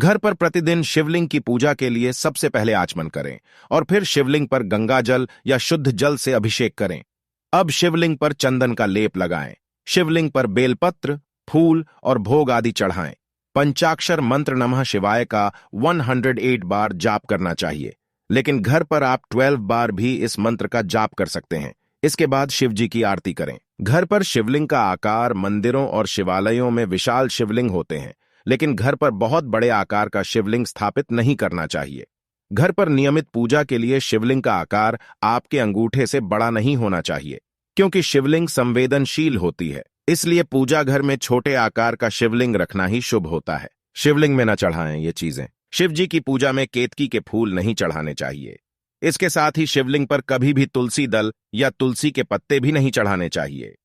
घर पर प्रतिदिन शिवलिंग की पूजा के लिए सबसे पहले आचमन करें और फिर शिवलिंग पर गंगा जल या शुद्ध जल से अभिषेक करें। अब शिवलिंग पर चंदन का लेप लगाएं। शिवलिंग पर बेलपत्र, फूल और भोग आदि चढ़ाएं। पंचाक्षर मंत्र नमः शिवाय का 108 बार जाप करना चाहिए, लेकिन घर पर आप 12 बार भी इस मंत्र का जाप कर सकते हैं। इसके बाद शिव जी की आरती करें। घर पर शिवलिंग का आकार मंदिरों और शिवालयों में विशाल शिवलिंग होते हैं, लेकिन घर पर बहुत बड़े आकार का शिवलिंग स्थापित नहीं करना चाहिए। घर पर नियमित पूजा के लिए शिवलिंग का आकार आपके अंगूठे से बड़ा नहीं होना चाहिए, क्योंकि शिवलिंग संवेदनशील होती है। इसलिए पूजा घर में छोटे आकार का शिवलिंग रखना ही शुभ होता है। शिवलिंग में न चढ़ाएं ये चीजें। शिव जी की पूजा में केतकी के फूल नहीं चढ़ाने चाहिए। इसके साथ ही शिवलिंग पर कभी भी तुलसी दल या तुलसी के पत्ते भी नहीं चढ़ाने चाहिए।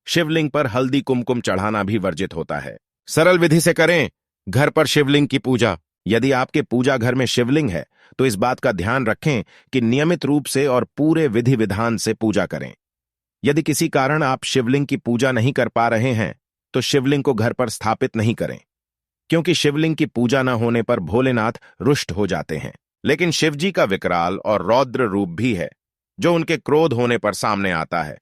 शिवलिंग पर हल्दी कुमकुम चढ़ाना भी वर्जित होता है। सरल विधि से करें घर पर शिवलिंग की पूजा। यदि आपके पूजा घर में शिवलिंग है तो इस बात का ध्यान रखें कि नियमित रूप से और पूरे विधि विधान से पूजा करें। यदि किसी कारण आप शिवलिंग की पूजा नहीं कर पा रहे हैं तो शिवलिंग को घर पर स्थापित नहीं करें, क्योंकि शिवलिंग की पूजा न होने पर भोलेनाथ रुष्ट हो जाते हैं। लेकिन शिवजी का विकराल और रौद्र रूप भी है, जो उनके क्रोध होने पर सामने आता है।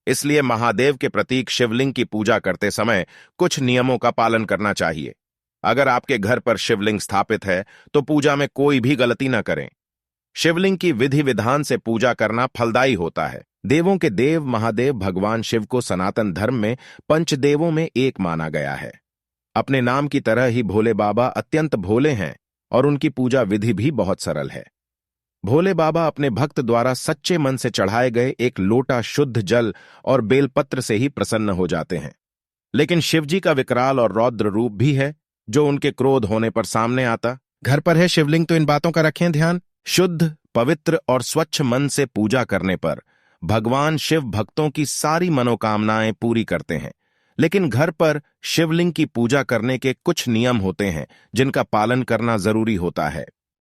इसलिए महादेव के प्रतीक शिवलिंग की पूजा करते समय कुछ नियमों का पालन करना चाहिए। अगर आपके घर पर शिवलिंग स्थापित है तो पूजा में कोई भी गलती न करें। शिवलिंग की विधि विधान से पूजा करना फलदायी होता है। देवों के देव महादेव भगवान शिव को सनातन धर्म में पंचदेवों में एक माना गया है। अपने नाम की तरह ही भोले बाबा अत्यंत भोले हैं और उनकी पूजा विधि भी बहुत सरल है। भोले बाबा अपने भक्त द्वारा सच्चे मन से चढ़ाए गए एक लोटा शुद्ध जल और बेलपत्र से ही प्रसन्न हो जाते हैं। लेकिन शिवजी का विकराल और रौद्र रूप भी है, जो उनके क्रोध होने पर सामने आता। घर पर है शिवलिंग तो इन बातों का रखें ध्यान। शुद्ध, पवित्र और स्वच्छ मन से पूजा करने पर भगवान शिव भक्तों की सारी मनोकामनाएं पूरी करते हैं। लेकिन घर पर शिवलिंग की पूजा करने के कुछ नियम होते हैं जिनका पालन करना जरूरी होता है।